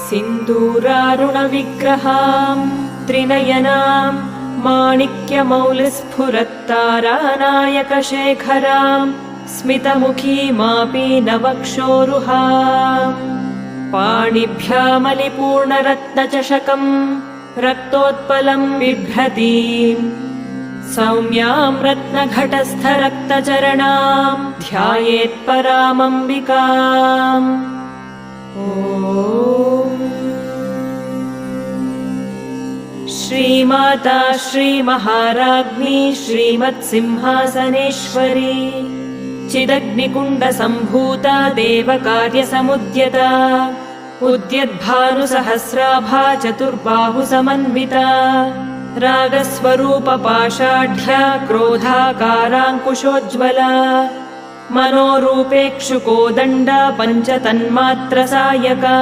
सिन्दूरारुणविग्रहाम् त्रिनयनाम् माणिक्यमौलिस्फुरत्तारानायकशेखराम् स्मितमुखीमापीनवक्षोरुहाम् पाणिभ्यामलिपूर्णरत्नचषकम् रक्तोत्पलम् बिभ्रतीम् सौम्याम् रत्नघटस्थरक्तचरणाम् ध्यायेत्परामम्बिकाम्। श्रीमाता श्रीमहाराज्ञी श्रीमत्सिंहासनेश्वरी चिदग्निकुण्डसम्भूता देवकार्यसमुद्यता उद्यद्भानुसहस्राभा चतुर्बाहुसमन्विता रागस्वरूपपाषाढ्या क्रोधाकाराङ्कुशोज्ज्वला मनोरूपेक्षुकोदण्डा पञ्चतन्मात्रसायका